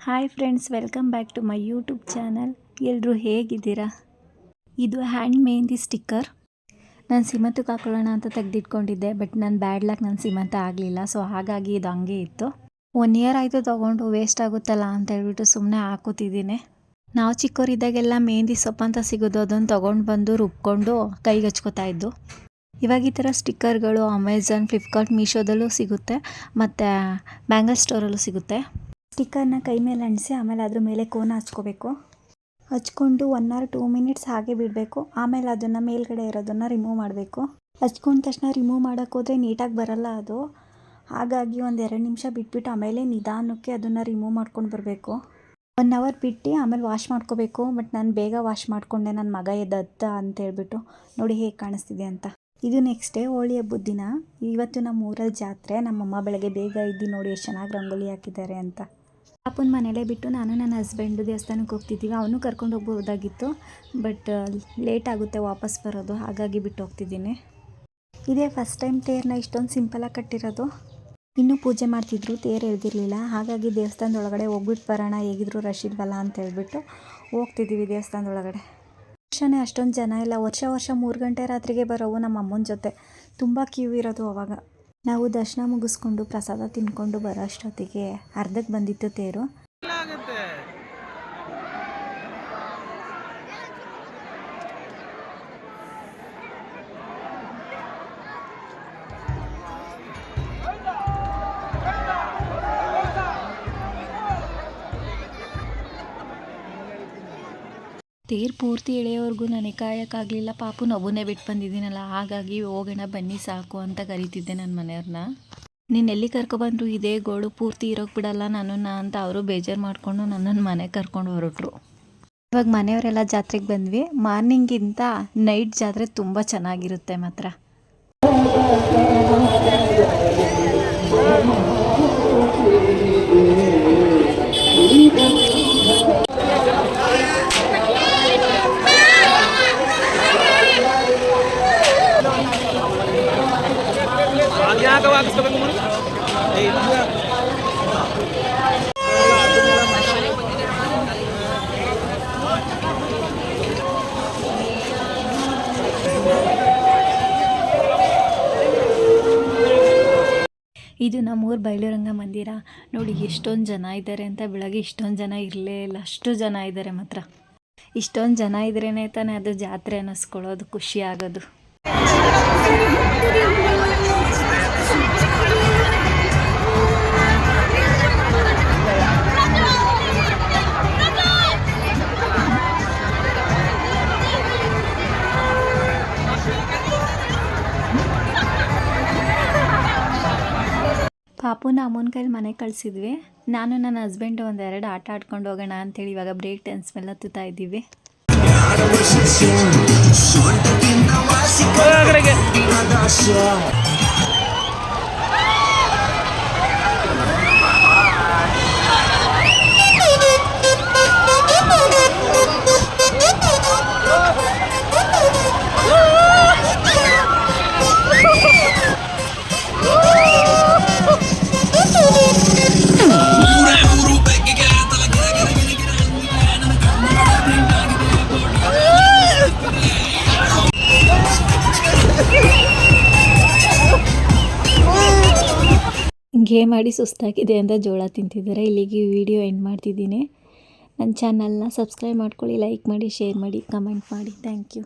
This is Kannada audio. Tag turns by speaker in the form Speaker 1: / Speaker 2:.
Speaker 1: Hi friends, welcome back to my YouTube channel. ಎಲ್ಲರೂ ಹೇಗಿದ್ದೀರಾ? ಇದು ಹ್ಯಾಂಡ್ ಮೆಹಂದಿ ಸ್ಟಿಕ್ಕರ್. ನಾನು ಸೀಮಂತಕ್ಕೆ ಹಾಕೊಳ್ಳೋಣ ಅಂತ ತೆಗೆದಿಟ್ಕೊಂಡಿದ್ದೆ, ಬಟ್ ನಾನು ಬ್ಯಾಡ್ ಲಕ್ ನನ್ನ ಸೀಮಂತ ಆಗಲಿಲ್ಲ. ಸೊ ಹಾಗಾಗಿ ಇದು ಹಂಗೆ ಇತ್ತು. 1 ಇಯರ್ ಆಯಿತು ತೊಗೊಂಡು, ವೇಸ್ಟ್ ಆಗುತ್ತಲ್ಲ ಅಂತ ಹೇಳ್ಬಿಟ್ಟು ಸುಮ್ಮನೆ ಹಾಕೋತಿದ್ದೀನಿ. ನಾವು ಚಿಕ್ಕವರಿದ್ದಾಗೆಲ್ಲ ಮೆಹಂದಿ ಸೊಪ್ಪು ಅಂತ ಸಿಗೋದು, ಅದನ್ನು ತೊಗೊಂಡು ಬಂದು ರುಬ್ಕೊಂಡು ಕೈಗೆ ಹಚ್ಕೋತಾ ಇದ್ದು. ಇವಾಗ ಈ ಥರ ಸ್ಟಿಕ್ಕರ್ಗಳು ಅಮೆಝಾನ್, ಫ್ಲಿಪ್ಕಾರ್ಟ್, ಮೀಶೋದಲ್ಲೂ ಸಿಗುತ್ತೆ, ಮತ್ತು ಬ್ಯಾಂಗಲ್ ಸ್ಟೋರಲ್ಲೂ ಸಿಗುತ್ತೆ. ಸ್ಟಿಕ್ಕರ್ನ ಕೈ ಮೇಲೆ ಅಂಟಿಸಿ ಆಮೇಲೆ ಅದ್ರ ಮೇಲೆ ಕೋನ ಹಚ್ಕೋಬೇಕು. ಹಚ್ಕೊಂಡು 1 or 2 ಮಿನಿಟ್ಸ್ ಹಾಗೆ ಬಿಡಬೇಕು. ಆಮೇಲೆ ಅದನ್ನು ಮೇಲ್ಗಡೆ ಇರೋದನ್ನು ರಿಮೂವ್ ಮಾಡಬೇಕು. ಹಚ್ಕೊಂಡ ತಕ್ಷಣ ರಿಮೂವ್ ಮಾಡೋಕ್ಕೋದ್ರೆ ನೀಟಾಗಿ ಬರಲ್ಲ ಅದು. ಹಾಗಾಗಿ 1-2 ನಿಮಿಷ ಬಿಟ್ಬಿಟ್ಟು ಆಮೇಲೆ ನಿಧಾನಕ್ಕೆ ಅದನ್ನು ರಿಮೂವ್ ಮಾಡ್ಕೊಂಡು ಬರಬೇಕು. 1 hour ಬಿಟ್ಟು ಆಮೇಲೆ ವಾಶ್ ಮಾಡ್ಕೋಬೇಕು. ಬಟ್ ನಾನು ಬೇಗ ವಾಶ್ ಮಾಡಿಕೊಂಡೆ, ನನ್ನ ಮಗ ಎದ್ದತ್ತ ಅಂತ ಹೇಳ್ಬಿಟ್ಟು. ನೋಡಿ ಹೇಗೆ ಕಾಣಿಸ್ತಿದೆ ಅಂತ. ಇದು ನೆಕ್ಸ್ಟ್ ಡೇ ಹೋಳಿ ಹಬ್ಬದ ದಿನ. ಇವತ್ತು ನಮ್ಮ ಊರಲ್ಲಿ ಜಾತ್ರೆ. ನಮ್ಮಮ್ಮ ಬೆಳಗ್ಗೆ ಬೇಗ ಇದ್ದು ನೋಡಿ ಎಷ್ಟು ಚೆನ್ನಾಗಿ ರಂಗೋಲಿ ಹಾಕಿದ್ದಾರೆ ಅಂತ. ಪಾಪನ ಮನೇಲೇ ಬಿಟ್ಟು ನಾನು ನನ್ನ ಹಸ್ಬೆಂಡು ದೇವಸ್ಥಾನಕ್ಕೆ ಹೋಗ್ತಿದ್ದೀವಿ. ಅವನು ಕರ್ಕೊಂಡು ಹೋಗ್ಬೋದಾಗಿತ್ತು, ಬಟ್ ಲೇಟ್ ಆಗುತ್ತೆ ವಾಪಸ್ ಬರೋದು, ಹಾಗಾಗಿ ಬಿಟ್ಟು ಹೋಗ್ತಿದ್ದೀನಿ. ಇದೇ ಫಸ್ಟ್ ಟೈಮ್ ತೇರನ್ನ ಇಷ್ಟೊಂದು ಸಿಂಪಲಾಗಿ ಕಟ್ಟಿರೋದು. ಇನ್ನೂ ಪೂಜೆ ಮಾಡ್ತಿದ್ರು, ತೇರು ಎಳೆದಿರಲಿಲ್ಲ. ಹಾಗಾಗಿ ದೇವಸ್ಥಾನದೊಳಗಡೆ ಹೋಗ್ಬಿಟ್ಟು ಬರೋಣ, ಹೇಗಿದ್ರು ರಶ್ ಇಲ್ವಲ್ಲ ಅಂತ ಹೇಳ್ಬಿಟ್ಟು ಹೋಗ್ತಿದ್ದೀವಿ ದೇವಸ್ಥಾನದೊಳಗಡೆ. ವರ್ಷನೇ ಅಷ್ಟೊಂದು ಜನ ಇಲ್ಲ. ವರ್ಷ 3 ಗಂಟೆ ರಾತ್ರಿಗೆ ಬರೋವು ನಮ್ಮ ಅಮ್ಮನ ಜೊತೆ. ತುಂಬ ಕ್ಯೂ ಇರೋದು ಅವಾಗ. ನಾವು ದರ್ಶನ ಮುಗಿಸ್ಕೊಂಡು ಪ್ರಸಾದ ತಿನ್ಕೊಂಡು ಬರೋ ಅಷ್ಟೊತ್ತಿಗೆ ಅರ್ಧಕ್ಕೆ ಬಂದಿತ್ತು ತೇರು. ತೇರು ಪೂರ್ತಿ ಎಳೆಯೋವರೆಗೂ ನನಗೆ ಕಾಯೋಕ್ಕಾಗಲಿಲ್ಲ. ಪಾಪು ನವ್ವನ್ನೇ ಬಿಟ್ಟು ಬಂದಿದ್ದೀನಲ್ಲ, ಹಾಗಾಗಿ ಹೋಗೋಣ ಬನ್ನಿ ಸಾಕು ಅಂತ ಕರೀತಿದ್ದೆ ನನ್ನ ಮನೆಯವ್ರನ್ನ. ನೀನು ಎಲ್ಲಿ ಕರ್ಕೊಬಂದರು ಇದೇ ಗೋಳು, ಪೂರ್ತಿ ಇರೋಕ್ಕೆ ಬಿಡಲ್ಲ ನನ್ನನ್ನು ಅಂತ ಅವರು ಬೇಜಾರು ಮಾಡಿಕೊಂಡು ನನ್ನನ್ನು ಮನೆಗೆ ಕರ್ಕೊಂಡು ಹೊರಟ್ರು. ಇವಾಗ ಮನೆಯವರೆಲ್ಲ ಜಾತ್ರೆಗೆ ಬಂದ್ವಿ. ಮಾರ್ನಿಂಗಿಂತ ನೈಟ್ ಜಾತ್ರೆ ತುಂಬ ಚೆನ್ನಾಗಿರುತ್ತೆ ಮಾತ್ರ. ಇದು ನಮ್ಮೂರು ಬಯಲುರಂಗ ಮಂದಿರ. ನೋಡಿ ಎಷ್ಟೊಂದು ಜನ ಇದ್ದಾರೆ ಅಂತ. ಬೆಳಗ್ಗೆ ಇಷ್ಟೊಂದು ಜನ ಇರಲೇ ಇಲ್ಲ, ಅಷ್ಟು ಜನ ಇದ್ದಾರೆ ಮಾತ್ರ. ಇಷ್ಟೊಂದು ಜನ ಇದ್ರೇ ತಾನೇ ಅದು ಜಾತ್ರೆ ಅನ್ನಿಸ್ಕೊಳ್ಳೋದು, ಖುಷಿ ಆಗೋದು. ಪಾಪುನ ಅಮ್ಮನ ಕೈಲಿ ಮನೆಗೆ ಕಳಿಸಿದ್ವಿ. ನಾನು ನನ್ನ ಹಸ್ಬೆಂಡು 1-2 ಆಟ ಆಡ್ಕೊಂಡು ಹೋಗೋಣ ಅಂಥೇಳಿ ಇವಾಗ ಬ್ರೇಕ್ ಡ್ಯಾನ್ಸ್ ಮೇಲೆ ಹತ್ತುತ್ತಾ ಇದ್ದೀವಿ. ಗೇಮ್ ಆಡಿ ಸುಸ್ತಾಗಿದೆ ಅಂತ ಜೋಳ ತಿಂತಿದ್ದಾರೆ. ಇಲ್ಲಿಗೆ ವಿಡಿಯೋ ಎಂಡ್ ಮಾಡ್ತಿದ್ದೀನಿ. ನನ್ನ ಚಾನಲ್ನ ಸಬ್ಸ್ಕ್ರೈಬ್ ಮಾಡ್ಕೊಳ್ಳಿ, ಲೈಕ್ ಮಾಡಿ, ಶೇರ್ ಮಾಡಿ, ಕಮೆಂಟ್ ಮಾಡಿ. Thank you.